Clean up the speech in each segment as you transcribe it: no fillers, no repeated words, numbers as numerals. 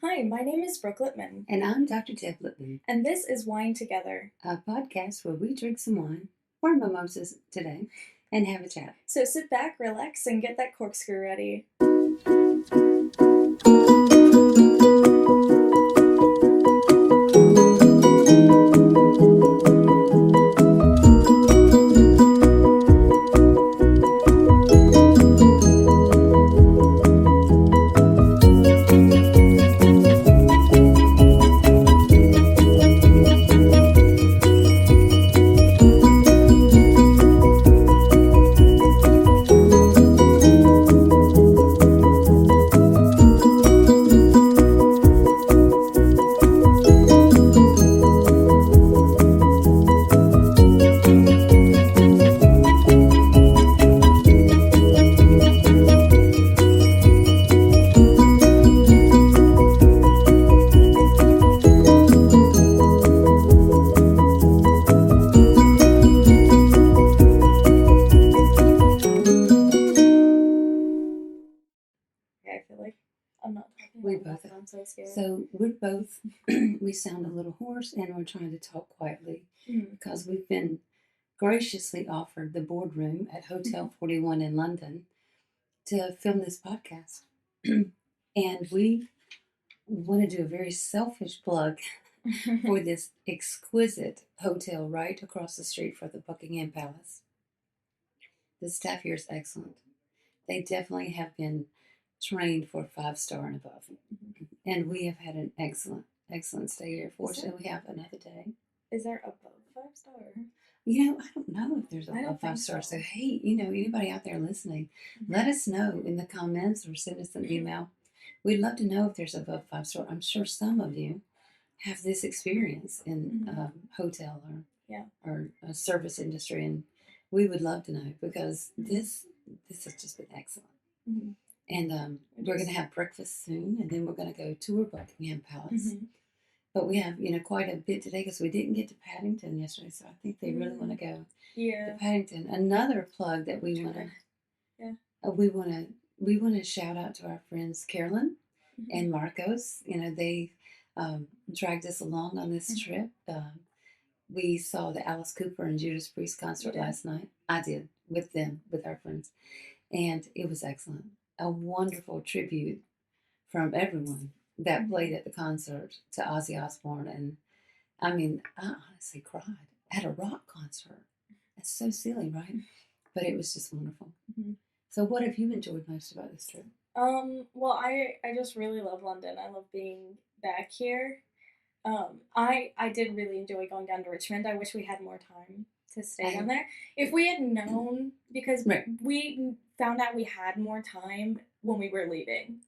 Hi, my name is Brooke Littman, And I'm Dr. Deb Littman, and this is Wine Together. a podcast where we drink some wine, or mimosas today, and have a chat. So sit back, relax, and get that corkscrew ready. I feel like I'm not talking We about both that. I'm so scared. So we're both, we sound a little hoarse and we're trying to talk quietly because we've been graciously offered the boardroom at Hotel 41 in London to film this podcast. And we want to do a very selfish plug for this exquisite hotel right across the street from the Buckingham Palace. The staff here is excellent. They definitely have been trained for 5-star and above. And we have had an excellent stay here. Fortunately, we have another day. Is there above 5-star? I don't know if there's I a don't 5-star. think so. So, hey, anybody out there listening, let us know in the comments or send us an email. We'd love to know if there's above 5-star. I'm sure some of you have this experience in hotel or a service industry, and we would love to know because this has just been excellent. And we're going to have breakfast soon, and then we're going to go tour Buckingham Palace. But we have, quite a bit today because we didn't get to Paddington yesterday, so I think they really want to go to Paddington. Another plug that we want to, we want to shout out to our friends Carolien and Marcos. They dragged us along on this trip. We saw the Alice Cooper-Judas Priest concert last night. I did with them, with our friends, and it was excellent. A wonderful tribute from everyone that played at the concert to Ozzy Osbourne. And I mean, I honestly cried at a rock concert. That's so silly, right? But it was just wonderful. So what have you enjoyed most about this trip? Well, I just really love London. I love being back here. I did really enjoy going down to Richmond. I wish we had more time to stay down there. If we had known, because we found out we had more time when we were leaving.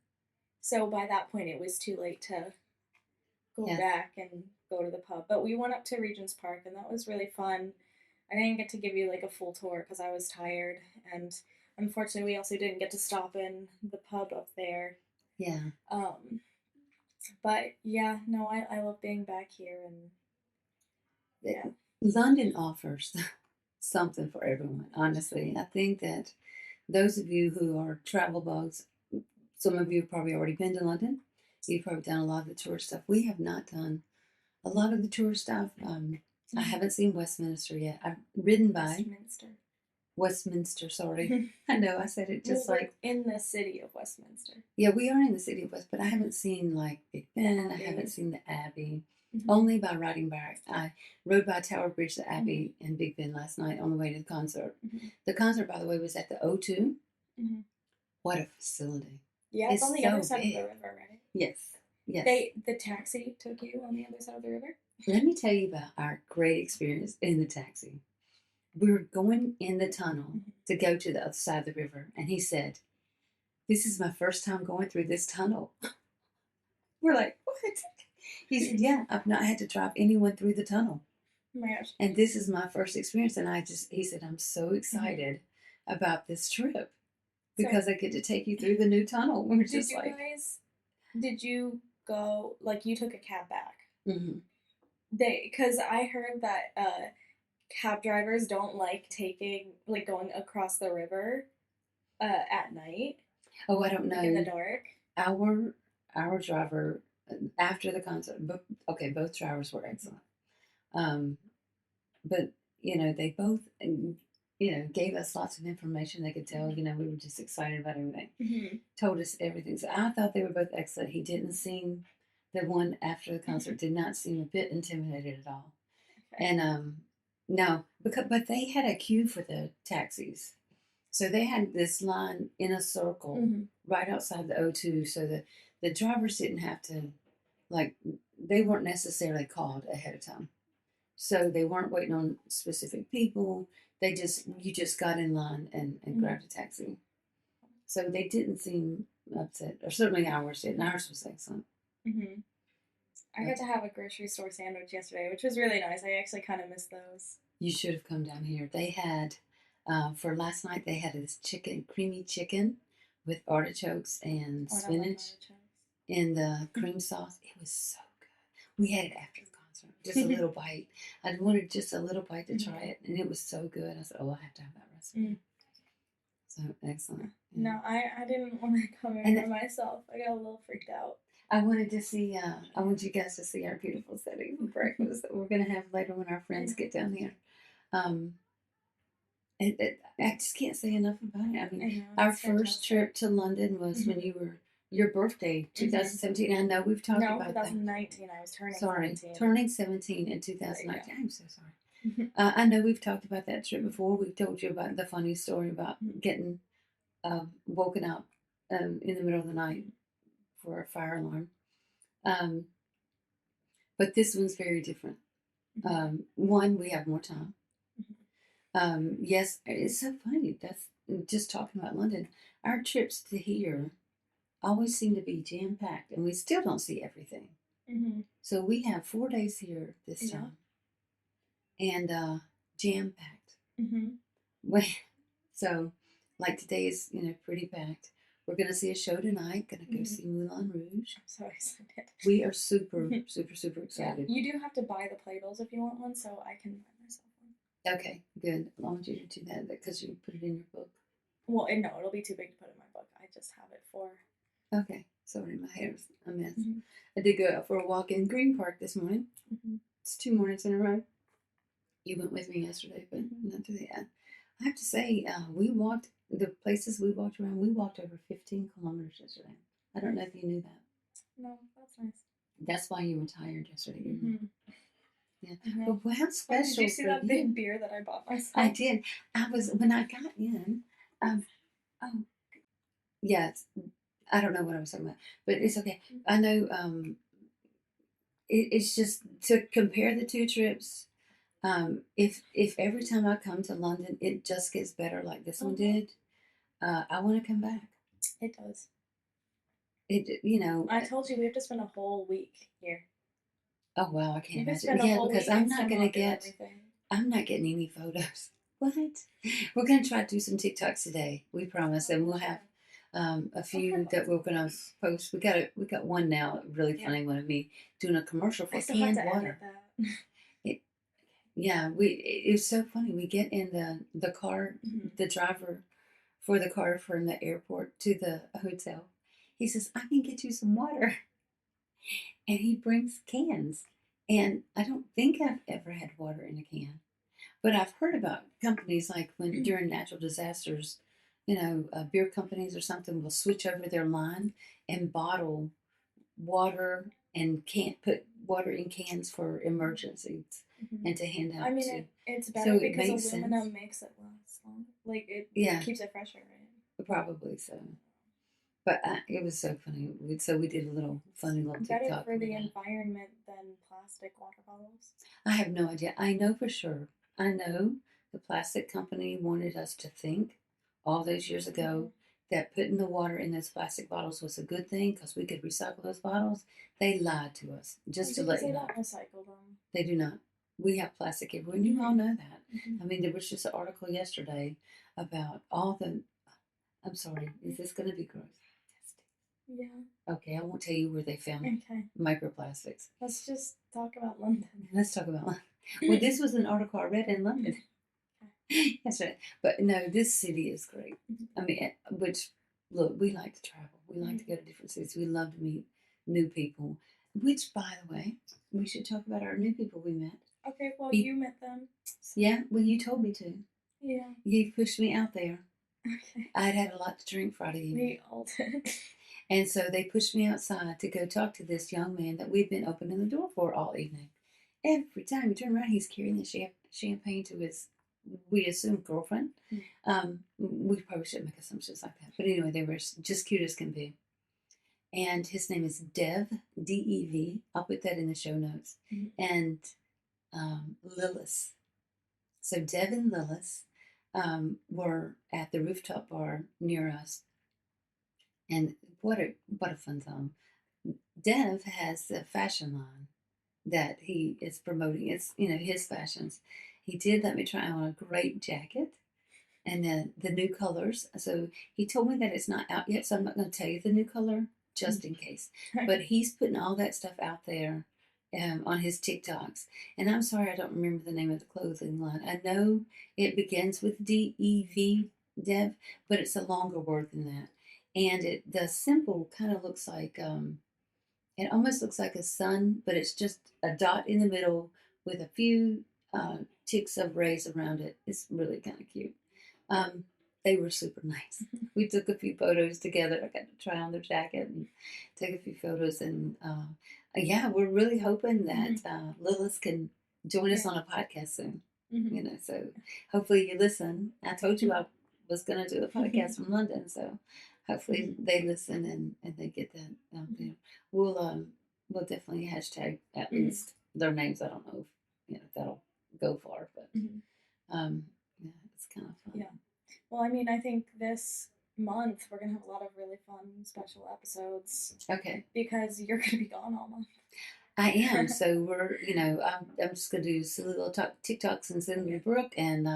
So by that point, it was too late to go back and go to the pub. But we went up to Regent's Park, and that was really fun. I didn't get to give you like a full tour because I was tired, and unfortunately, we also didn't get to stop in the pub up there. Yeah. But yeah, no, I love being back here, and yeah. London offers something for everyone, honestly. I think that those of you who are travel bugs, some of you have probably already been to London. You've probably done a lot of the tour stuff. We have not done a lot of the tour stuff. I haven't seen Westminster yet. I've ridden by Westminster, sorry. I know, I said it just like... in the city of Westminster. Yeah, we are in the city of West, but I haven't seen like Big Ben. I haven't seen the Abbey. Only by riding back. I rode by Tower Bridge, the Abbey, and Big Ben last night on the way to the concert. The concert, by the way, was at the O2. What a facility. Yeah, it's on the other side of the river, right? Yes. The taxi took you on the other side of the river? Let me tell you about our great experience in the taxi. We were going in the tunnel to go to the other side of the river, and he said, "This is my first time going through this tunnel." We're like, "What?" He said, "Yeah, I've not had to drive anyone through the tunnel. Oh my gosh. And this is my first experience." And he said, "I'm so excited about this trip because I get to take you through the new tunnel." We're just like... Did you go, like, you took a cab back? Because I heard that cab drivers don't like going across the river at night. Oh, I don't know. In the dark. our driver after the concert. Okay, both drivers were excellent. But they both gave us lots of information. They could tell we were just excited about everything. Mm-hmm. Told us everything. So I thought they were both excellent. He didn't seem the one after the concert did not seem a bit intimidated at all. Okay. And no, but they had a queue for the taxis. So they had this line in a circle right outside the O2, so the drivers didn't have to, they weren't necessarily called ahead of time. So they weren't waiting on specific people. You just got in line and grabbed a taxi. So they didn't seem upset, or certainly ours did, and ours was excellent. Mm-hmm. I got to have a grocery store sandwich yesterday, which was really nice. I actually kind of missed those. You should have come down here. They had, for last night, they had this creamy chicken with artichokes and spinach in the cream sauce. It was so good. We had it after the concert, just a little bite. I wanted just a little bite to try it, and it was so good. I said, I have to have that recipe. So excellent. Yeah. No, I didn't want to come here by myself. I got a little freaked out. I wanted to see. I want you guys to see our beautiful setting for breakfast that we're going to have later when our friends get down here. I just can't say enough about it. I mean, our first trip to London was when you were your birthday, 2017. I know we've talked about 2019. That. I was turning. Sorry, 17. Turning 17 in 2019. I'm so sorry. I know we've talked about that trip before. We've told you about the funny story about getting woken up in the middle of the night for a fire alarm. But this one's very different. One, we have more time. Yes, it's so funny. That's just talking about London. Our trips to here always seem to be jam-packed, and we still don't see everything. So we have 4 days here this time. And jam-packed. So, like today is, pretty packed. We're going to see a show tonight. Going to go see Moulin Rouge. I'm so excited. We are super, super, super excited. Yeah. You do have to buy the playbills if you want one, so I can buy myself one. Okay, good. I want you to do that because you put it in your book. Well, no, it'll be too big to put in my book. I just have it for... Okay, sorry, my hair's a mess. I did go out for a walk in Green Park this morning. It's 2 mornings in a row. You went with me yesterday, but not today. I have to say, the places we walked around, we walked over 15 kilometers yesterday. I don't know if you knew that. No, that's nice. That's why you were tired yesterday. Yeah. But how special did you see that big beer that I bought myself? I did. When I got in, I don't know what I was talking about, but it's okay. I know it's just to compare the two trips. If every time I come to London, it just gets better like this one did, I want to come back. It does. I told you we have to spend a whole week here. Oh wow, I can't imagine. Yeah, because I'm not getting any photos. What? We're gonna try to do some TikToks today. We promise, and we'll have a few that we're gonna post. We got one now, a really funny one of me doing a commercial for canned water. It was so funny. We get in the car, the driver for the car from the airport to the hotel. He says, "I can get you some water," and he brings cans. And I don't think I've ever had water in a can, but I've heard about companies like when during natural disasters, beer companies or something will switch over their line and bottle water and can't put water in cans for emergencies and to hand out. I mean, it's better because aluminum makes it last long. Like it keeps it fresher, right? Probably so. But it was so funny. So we did a funny little TikTok. Better for the environment than plastic water bottles. I have no idea. I know for sure. I know the plastic company wanted us to think all those years ago that putting the water in those plastic bottles was a good thing because we could recycle those bottles. They lied to us just to let you know. They don't recycle them. They do not. We have plastic everywhere, and you all know that. I mean, there was just an article yesterday about all the... I'm sorry, is this going to be gross? Yeah. Okay, I won't tell you where they found microplastics. Let's just talk about London. Let's talk about London. Well, this was an article I read in London. That's right. But no, this city is great. I mean, look, we like to travel. We like to go to different cities. We love to meet new people. Which, by the way, we should talk about our new people we met. Okay, well, you met them. So. Yeah, well, you told me to. Yeah. You pushed me out there. Okay. I'd had a lot to drink Friday evening. We all did. And so they pushed me outside to go talk to this young man that we'd been opening the door for all evening. Every time you turn around, he's carrying the champagne to his, we assume, girlfriend. We probably shouldn't make assumptions like that. But anyway, they were just cute as can be. And his name is Dev, D-E-V. I'll put that in the show notes. And Lilith. So Dev and Lilith were at the rooftop bar near us. And what a fun time. Dev has a fashion line that he is promoting. It's, his fashions. He did let me try on a great jacket and then the new colors. So he told me that it's not out yet, so I'm not going to tell you the new color just in case. But he's putting all that stuff out there on his TikToks. And I'm sorry I don't remember the name of the clothing line. I know it begins with D-E-V, Dev, but it's a longer word than that. And the symbol kind of looks like, it almost looks like a sun, but it's just a dot in the middle with a few ticks of rays around it. It's really kind of cute. They were super nice. We took a few photos together. I got to try on their jacket and take a few photos. And yeah, we're really hoping that Lilith can join us on a podcast soon. So hopefully you listen. I told you I was going to do a podcast from London, so hopefully they listen and they get that out there. We'll definitely hashtag at least their names. I don't know if that'll go far, but yeah, it's kind of fun. Yeah. Well, I mean, I think this month we're gonna have a lot of really fun special episodes. Okay. Because you're gonna be gone all month. I am. So we're, I'm just gonna do silly little TikToks and send them to Brooke, and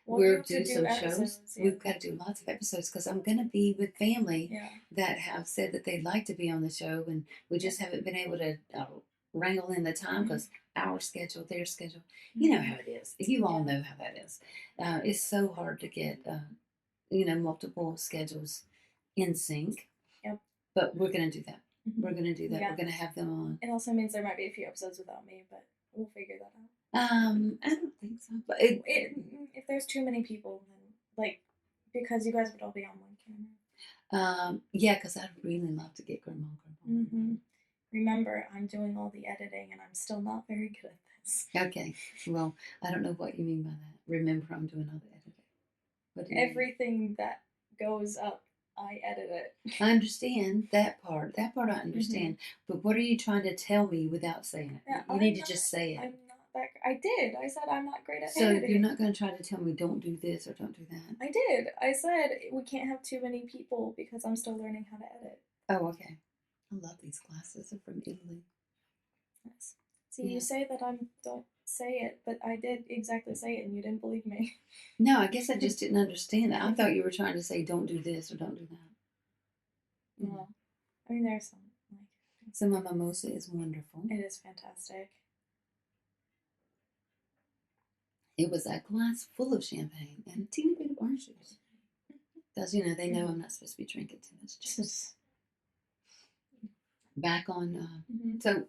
we're doing some shows. Yeah. We've got to do lots of episodes because I'm going to be with family that have said that they'd like to be on the show, and we just haven't been able to wrangle in the time because our schedule, their schedule, you know how it is. You all know how that is. It's so hard to get, multiple schedules in sync. Yep. But we're going to do that. We're going to do that. Yeah. We're going to have them on. It also means there might be a few episodes without me, but we'll figure that out. I don't think so. But if there's too many people, then because you guys would all be on one camera. Yeah, because I'd really love to get Grandma. Remember, I'm doing all the editing, and I'm still not very good at this. Okay. Well, I don't know what you mean by that. Remember, I'm doing all the editing. What do you Everything that goes up, I edit it. I understand that part. That part I understand. But what are you trying to tell me without saying it? You need to just say it. I'm not that. I did. I said I'm not great at editing. So you're not going to try to tell me don't do this or don't do that? I did. I said we can't have too many people because I'm still learning how to edit. Oh, okay. I love these glasses. They're from Italy. Yes. See, you say that I don't say it, but I did exactly say it, and you didn't believe me. No, I guess I just didn't understand it. I thought you were trying to say don't do this or don't do that. Well, I mean, there's some. So my mimosa is wonderful. It is fantastic. It was a glass full of champagne and a teeny bit of orange juice. Because, they know I'm not supposed to be drinking too much juice. Back on, so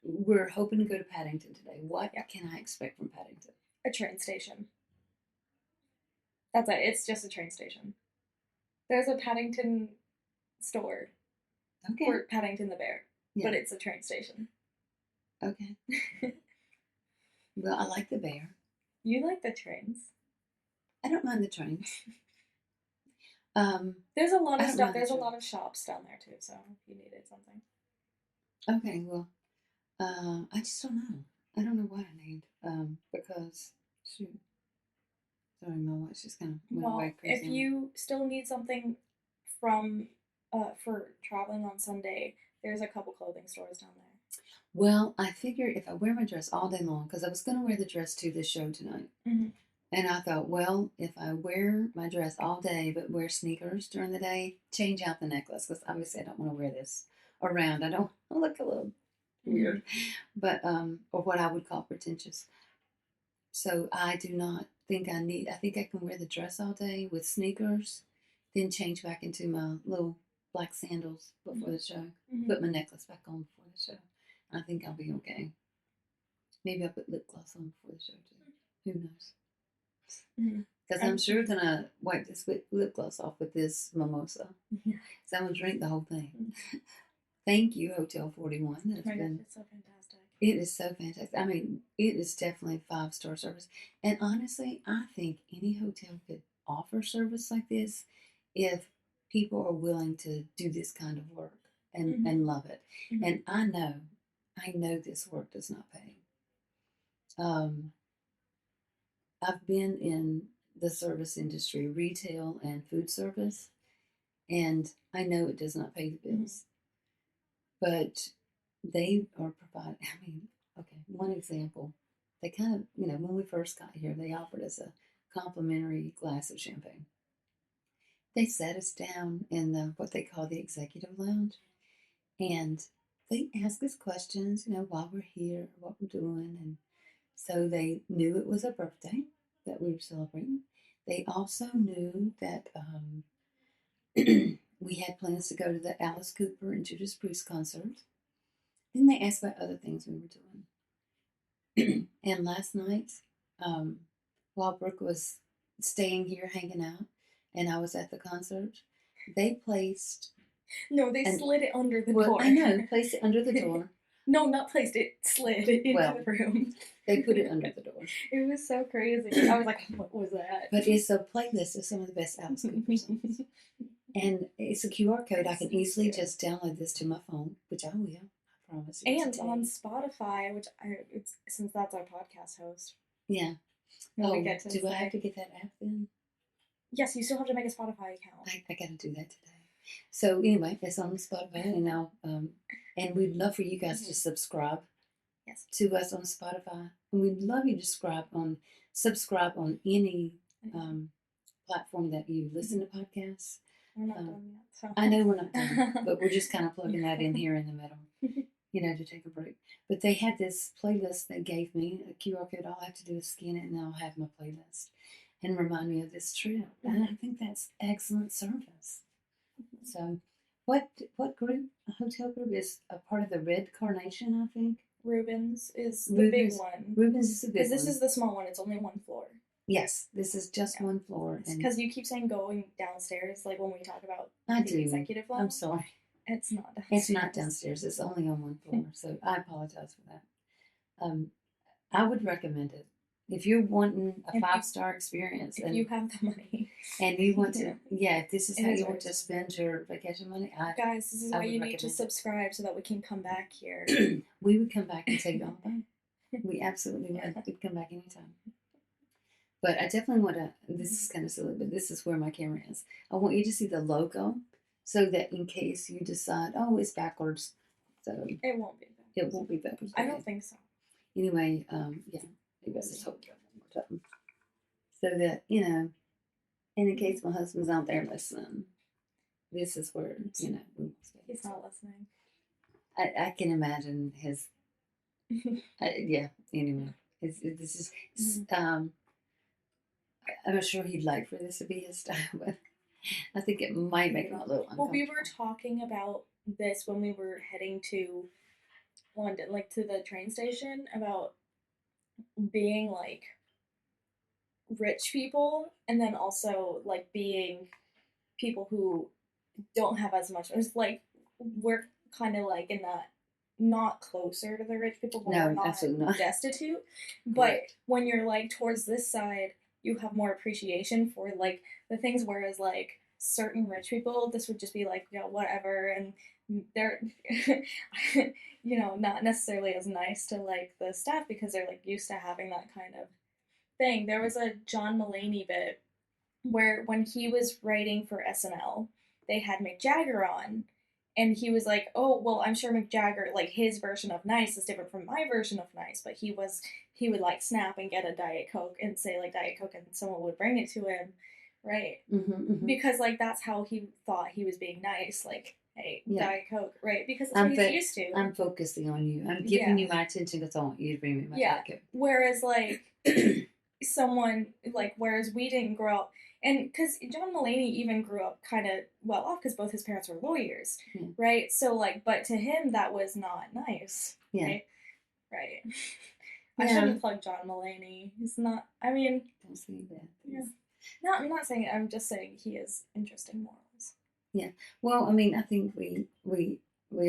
we're hoping to go to Paddington today. What can I expect from Paddington? A train station. That's it. It's just a train station. There's a Paddington store for Paddington the Bear, but it's a train station. Okay. Well, I like the bear. You like the trains. I don't mind the trains. There's a lot of stuff. There's a lot of shops down there too. So if you needed something. Okay. Well, I just don't know. I don't know what I need. Because shoot. Sorry, my watch just kind of went away crazy. If you still need something from for traveling on Sunday, there's a couple clothing stores down there. Well, I figure if I wear my dress all day long, because I was going to wear the dress to this show tonight. And I thought, well, if I wear my dress all day but wear sneakers during the day, change out the necklace, because obviously I don't want to wear this around. I don't look a little weird, but or what I would call pretentious. So I do not think I think I can wear the dress all day with sneakers, then change back into my little black sandals before the show. Mhm. Put my necklace back on before the show. I think I'll be okay. Maybe I'll put lip gloss on before the show too. Who knows? Because I'm sure gonna wipe this lip gloss off with this mimosa. So I'm gonna drink the whole thing. Thank you, Hotel 41. That's been, it's so fantastic. It is so fantastic. I mean, it is definitely 5-star service. And honestly, I think any hotel could offer service like this if people are willing to do this kind of work and love it. And I know this work does not pay. I've been in the service industry, retail and food service, and I know it does not pay the bills. But they are providing, I mean, okay, one example. They kind of, when we first got here, they offered us a complimentary glass of champagne. They sat us down in what they call the executive lounge, and they asked us questions, why we're here, what we're doing, and so they knew it was a birthday that we were celebrating. They also knew that we had plans to go to the Alice Cooper-Judas Priest concert. Then they asked about other things we were doing. And last night, while Brooke was staying here hanging out and I was at the concert, they placed... No, they slid it under the door. I know, placed it under the door. No, not placed it, slid it into the room. They put it under the door. It was so crazy. I was like, what was that? But it's a playlist of some of the best Alice Cooper songs. And it's a QR code. I can easily just download this to my phone, which I will. I promise. And on Spotify, which since that's our podcast host. Yeah. Do I have to get that app then? Yes, you still have to make a Spotify account. I got to do that today. So anyway, it's on Spotify and now, and we'd love for you guys to subscribe to us on Spotify, and we'd love you to subscribe on any platform that you listen to podcasts. We're not done yet. So. I know we're not done, but we're just kind of plugging that in here in the middle, to take a break. But they had this playlist they gave me, a QR code. All I have to do is scan it, and I'll have my playlist and remind me of this trip. And I think that's excellent service. So, what group? A hotel group is a part of the Red Carnation, I think. Rubens is the big one. Rubens is the big one. Because this is the small one. It's only one floor. Yes, this is just one floor. Because you keep saying going downstairs, like when we talk about the executive lounge. I'm sorry. It's not downstairs. It's not downstairs. It's only on one floor. So I apologize for that. I would recommend it. If you're wanting a 5-star experience. If you have the money. And you want to, if this is how you want to spend your vacation money. Guys, this is why you need to subscribe so that we can come back here. We would come back and take it all back. We absolutely would. We'd come back anytime. But I definitely want to, this is kind of silly, but this is where my camera is. I want you to see the logo so that in case you decide, it's backwards. So it won't be backwards. It won't be backwards. I don't think so. Anyway, maybe I'll just hold it one more time. So that, and in case my husband's out there listening, this is where, we will stay. He's not listening. I can imagine his, anyway. This is, I'm not sure he'd like for this to be his style, but I think it might make him a little uncomfortable. Well, we were talking about this when we were heading to London, like to the train station, about being like rich people and then also like being people who don't have as much. It's like we're kind of like in that, not closer to the rich people, but we're not destitute. But when you're like towards this side, you have more appreciation for like the things, whereas like certain rich people, this would just be like, whatever, and they're not necessarily as nice to like the staff because they're like used to having that kind of thing. There was a John Mulaney bit where when he was writing for SNL, they had Mick Jagger on, and he was like, oh, well, I'm sure Mick Jagger, like, his version of nice is different from my version of nice, but he would, like, snap and get a Diet Coke and say, like, Diet Coke, and someone would bring it to him, right? Because, like, that's how he thought he was being nice, like, hey, Diet Coke, right? Because that's what he's used to. I'm focusing on you. I'm giving you my attention because I want you to bring me my Diet Coke. Whereas, like, whereas we didn't grow up And because John Mulaney even grew up kind of well off because both his parents were lawyers, Yeah. right? So like, but to him that was not nice. Yeah. Right. Right. I Yeah. shouldn't plug John Mulaney. He's not. I mean, Don't say that. yeah. No, I'm not saying it. I'm just saying he has interesting morals. Yeah. Well, I mean, I think we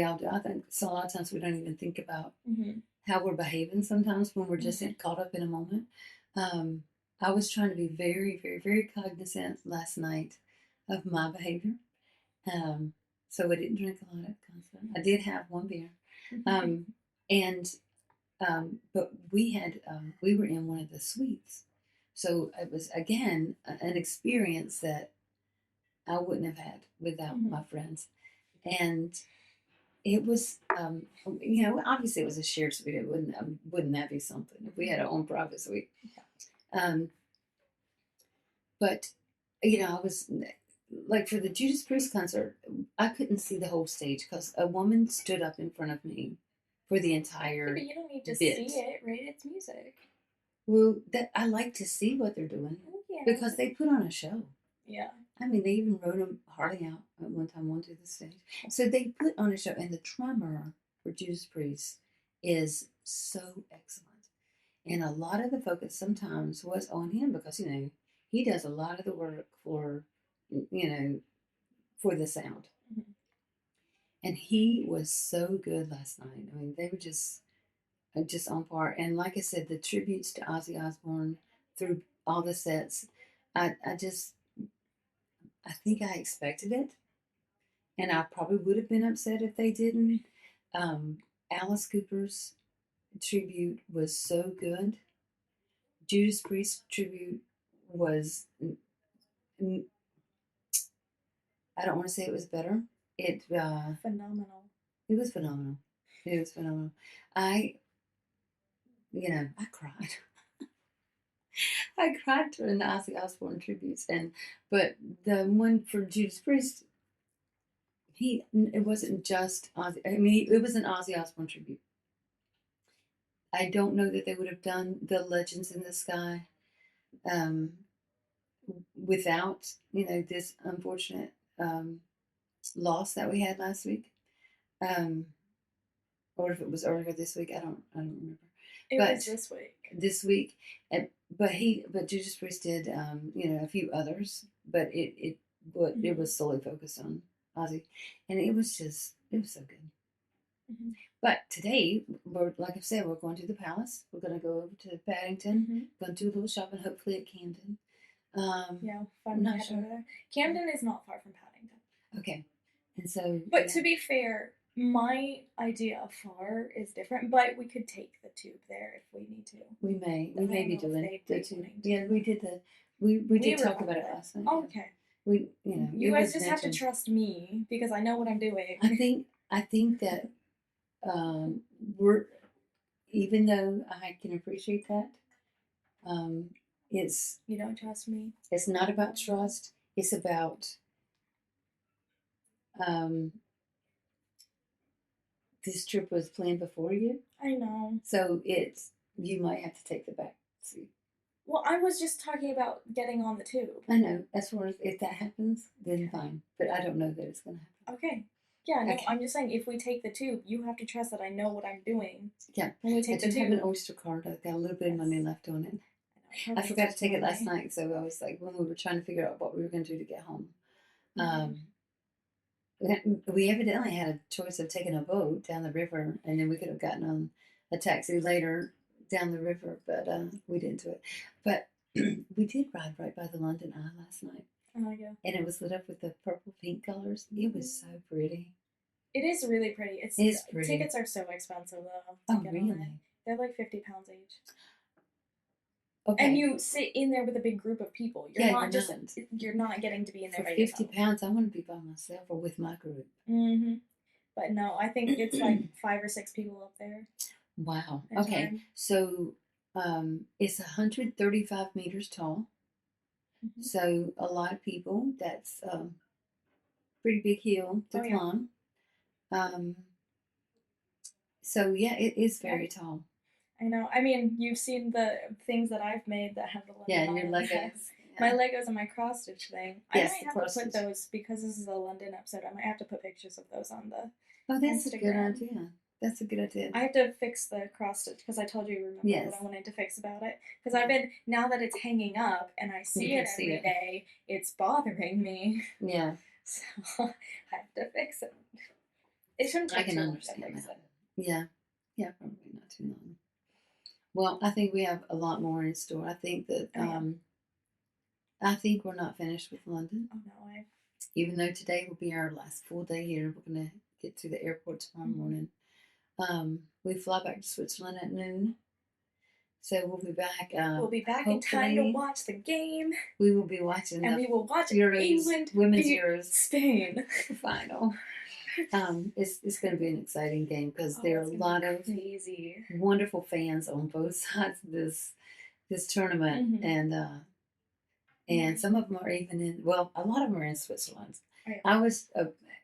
all do. I think so. A lot of times we don't even think about how we're behaving. Sometimes when we're just caught up in a moment. I was trying to be very, very, very cognizant last night of my behavior. So I didn't drink a lot of constantly. I did have one beer, and but we were in one of the suites, so it was again an experience that I wouldn't have had without my friends, and it was obviously it was a shared suite. It wouldn't that be something if we had our own private suite? But I was like for the Judas Priest concert, I couldn't see the whole stage because a woman stood up in front of me for the entire. But you don't need to bit. see it, right? It's music. Well, that I like to see what they're doing because they put on a show. Yeah. I mean, they even wrote them Harley out at one time onto the stage. So they put on a show, and the drummer for Judas Priest is so excellent. And a lot of the focus sometimes was on him because he does a lot of the work for for the sound. And he was so good last night. I mean, they were just on par. And like I said, the tributes to Ozzy Osbourne through all the sets, I think I expected it, and I probably would have been upset if they didn't. Alice Cooper's tribute was so good. Judas Priest tribute was, I don't want to say it was better. Phenomenal. It was phenomenal. It was phenomenal. I cried. I cried during the Ozzy Osbourne tributes, but the one for Judas Priest, it wasn't just Ozzy. I mean, it was an Ozzy Osbourne tribute. I don't know that they would have done the Legends in the Sky without this unfortunate loss that we had last week, or if it was earlier this week. I don't remember. It was this week. This week, but Judas Priest did a few others, but it was solely focused on Ozzy, and it was so good. But today, like I said, we're going to the Palace. We're going to go over to Paddington. Going to do a little shopping, hopefully at Camden. I'm not sure. Over there. Camden is not far from Paddington. Okay, and so. But to be fair, my idea of far is different. But we could take the tube there if we need to. We may be doing the tube. Yeah, we did we did talk about it last night. Oh, okay. You guys just have to trust me because I know what I'm doing. I think that we're, even though I can appreciate that, it's you don't trust me. It's not about trust. It's about this trip was planned before you. I know. So you might have to take the back seat. Well, I was just talking about getting on the tube. I know. As far as if that happens, then fine. But I don't know that it's going to happen. Okay. Yeah, no, okay. I'm just saying, if we take the tube, you have to trust that I know what I'm doing. Yeah. When we take the tube. I have an Oyster card. I've got a little bit of money left on it. I forgot to take it last night, so I was like, when we were trying to figure out what we were going to do to get home. We evidently had a choice of taking a boat down the river, and then we could have gotten on a taxi later down the river, but we didn't do it. But we did ride right by the London Eye last night. Oh, yeah. And it was lit up with the purple pink colors. It was so pretty. It is really pretty. It's pretty. Tickets are so expensive, though. Oh, really? They're like £50 each. Okay. And you sit in there with a big group of people. You're not getting to be in there for £50. I want to be by myself or with my group. But no, I think it's like 5 or 6 people up there. Wow. Okay. So it's 135 meters tall. So a lot of people. That's pretty big hill to climb. So yeah, it is very tall. I know. I mean, you've seen the things that I've made that have the London Eye. Yeah, you're like My Legos and my cross stitch thing. Yes, I might the have to cross put stitch. those, because this is a London episode, I might have to put pictures of those on the Oh, that's a good Instagram. idea. That's a good idea. I have to fix the cross stitch because I told you, remember Yes. what I wanted to fix about it? Because I've been, now that it's hanging up and I see it every day, it's bothering me. Yeah. So I have to fix it. It shouldn't take too long to fix it. Yeah. Yeah, probably not too long. Well, I think we have a lot more in store. I think that I think we're not finished with London. Oh no, even though today will be our last full day here, we're gonna get to the airport tomorrow morning. We fly back to Switzerland at noon. So we'll be back. We'll be back in time to watch the game. We will be watching, and we will watch Euros, England women's Euros, Spain final. It's going to be an exciting game because there are a lot of crazy, wonderful fans on both sides of this tournament, and some of them are even in. Well, a lot of them are in Switzerland. Right. I was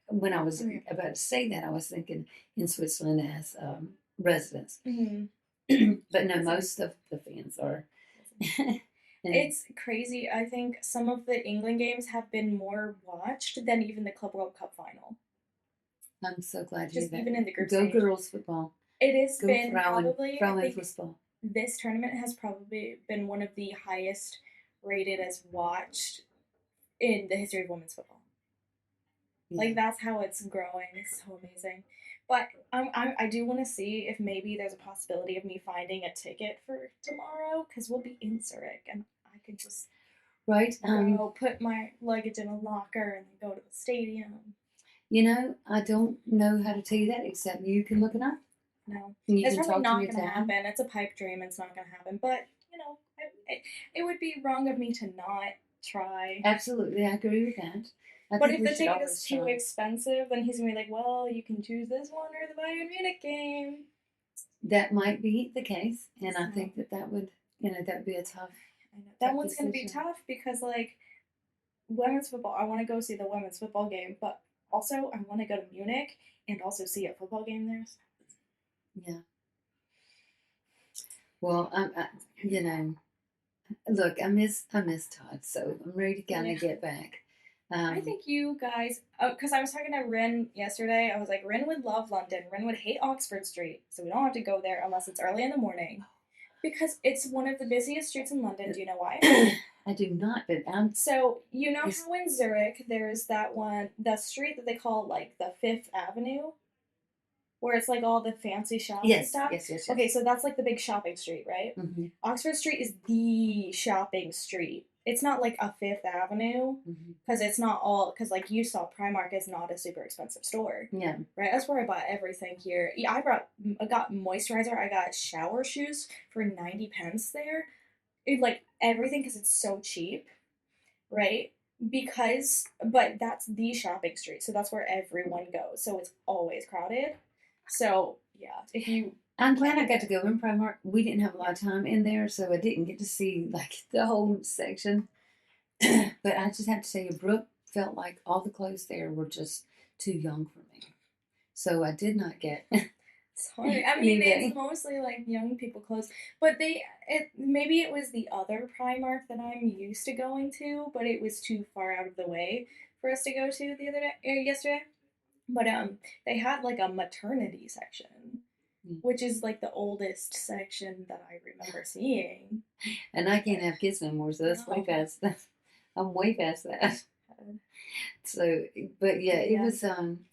when I was about to say that, I was thinking in Switzerland as residents. But no, most of the fans are. It's crazy. I think some of the England games have been more watched than even the Club World Cup final. I'm so glad you did that. Even in the group stage. Go girls football. It has been probably, Frauen football. This tournament has probably been one of the highest rated as watched in the history of women's football. Yeah. Like, that's how it's growing. It's so amazing. But I do want to see if maybe there's a possibility of me finding a ticket for tomorrow, because we'll be in Zurich, and I could just go put my luggage in a locker and then go to the stadium. You know, I don't know how to tell you that, except you can look it up. No, it's probably not going to happen. It's a pipe dream. It's not going to happen. But, you know, it would be wrong of me to not try. Absolutely, I agree with that. But if the ticket is too expensive, then he's going to be like, well, you can choose this one or the Bayern Munich game. That might be the case. And I think that would, that would be a tough That one's going to be tough because, like, women's football, I want to go see the women's football game, but also I want to go to Munich and also see a football game there. Yeah. Well, look, I miss Todd, so I'm ready to kind of get back. I think you guys, because I was talking to Rin yesterday, I was like, Rin would love London. Rin would hate Oxford Street, so we don't have to go there unless it's early in the morning. Because it's one of the busiest streets in London. Do you know why? I do not, but So, you know how in Zurich, there's that one, the street that they call, like, the Fifth Avenue? Where it's, like, all the fancy shops and stuff? Yes. Okay, so that's, like, the big shopping street, right? Mm-hmm. Oxford Street is the shopping street. It's not, like, a Fifth Avenue, because it's not all, because, like, you saw, Primark is not a super expensive store. Yeah. Right? That's where I bought everything here. Yeah, I got moisturizer, I got shower shoes for 90 pence there. Like, everything, because it's so cheap, right? But that's the shopping street, so that's where everyone goes, so it's always crowded. So, yeah, I'm glad I got to go in Primark. We didn't have a lot of time in there, so I didn't get to see, like, the whole section. But I just have to say, Brooke felt like all the clothes there were just too young for me. So I did not get... Sorry. I mean, it's mostly, like, young people clothes. But maybe it was the other Primark that I'm used to going to, but it was too far out of the way for us to go to yesterday. But they had, like, a maternity section, which is, like, the oldest section that I remember seeing. And I can't have kids no more, so that's way past that. I'm way past that. So, but yeah, it was,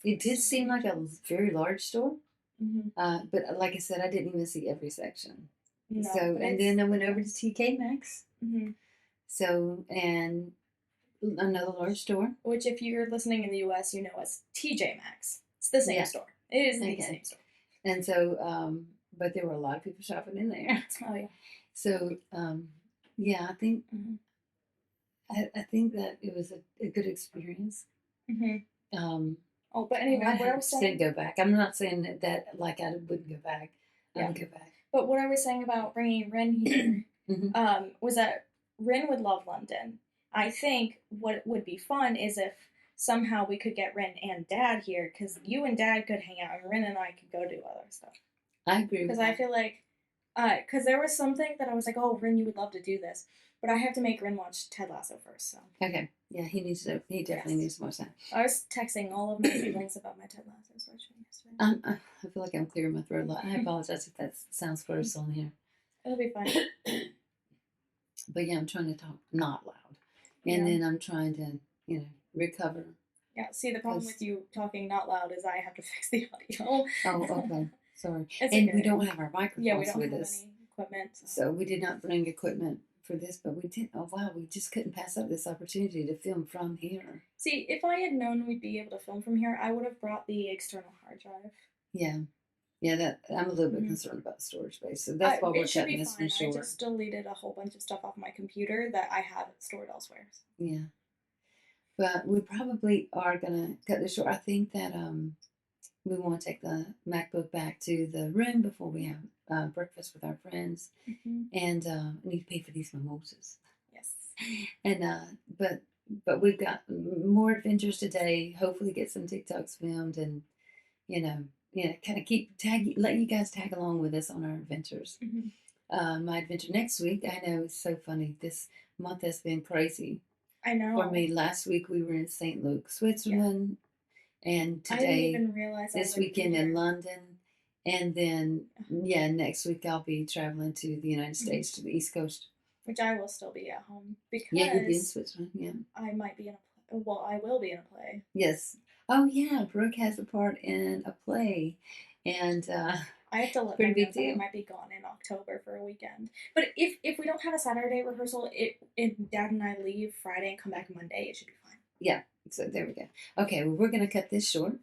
it did seem like a very large store. Mm-hmm. But like I said, I didn't even see every section. No, so, and then I went over to TK Maxx. Mm-hmm. So, and another large store. Which, if you're listening in the U.S., you know as TJ Maxx. It's the same store. It is the same store. And so, but there were a lot of people shopping in there. Oh, yeah. So, I think, I think that it was a good experience. Mm-hmm. But anyway, what I was saying... go back. I'm not saying that like I wouldn't go back. I would go back. But what I was saying about bringing Rin here was that Rin would love London. I think what would be fun is if somehow we could get Rin and Dad here, because you and Dad could hang out, and Rin and I could go do other stuff. I agree with that. Because I feel like... Because there was something that I was like, oh, Rin, you would love to do this. But I have to make Rin watch Ted Lasso first, so. Okay. Yeah, he definitely needs to watch that. I was texting all of my feelings about my Ted Lasso watching yesterday. I feel like I'm clearing my throat a lot. I apologize if that sounds gross on here. It'll be fine. But yeah, I'm trying to talk not loud. And then I'm trying to, recover. Yeah, see, the problem with you talking not loud is I have to fix the audio. Oh, okay. Sorry. It's and okay. we don't have our microphones we don't with have us. any equipment. So we did not bring equipment for this, but we did. Oh, wow. We just couldn't pass up this opportunity to film from here. See, if I had known we'd be able to film from here, I would have brought the external hard drive. Yeah. Yeah, that I'm a little bit concerned about the storage space. So that's why we're cutting this one short. I just deleted a whole bunch of stuff off my computer that I have stored elsewhere. Yeah. But we probably are going to cut this short. I think that we want to take the MacBook back to the room before we have breakfast with our friends. Mm-hmm. And need to pay for these mimosas. Yes. And but we've got more adventures today. Hopefully get some TikToks filmed and, kind of let you guys tag along with us on our adventures. Mm-hmm. My adventure next week, I know it's so funny. This month has been crazy. I know. For me, last week we were in St. Luke, Switzerland, and today, I didn't even realize this weekend in London, and then next week I'll be traveling to the United States, to the East Coast, which I will still be at home because you'll be in Switzerland. Yeah, I might be in a play. Well, I will be in a play. Yes. Oh yeah, Brooke has a part in a play, and I have to let them know that I might be gone in October for a weekend. But if we don't have a Saturday rehearsal, if Dad and I leave Friday and come back Monday, it should be fine. Yeah, so there we go. Okay, well, we're going to cut this short.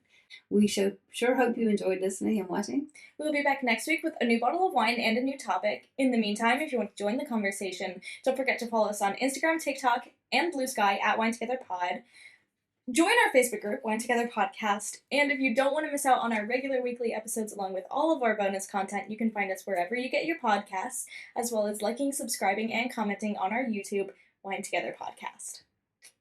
We sure hope you enjoyed listening and watching. We'll be back next week with a new bottle of wine and a new topic. In the meantime, if you want to join the conversation, don't forget to follow us on Instagram, TikTok, and Blue Sky at Wine Together Pod. Join our Facebook group, Wine Together Podcast, and if you don't want to miss out on our regular weekly episodes along with all of our bonus content, you can find us wherever you get your podcasts, as well as liking, subscribing, and commenting on our YouTube, Wine Together Podcast.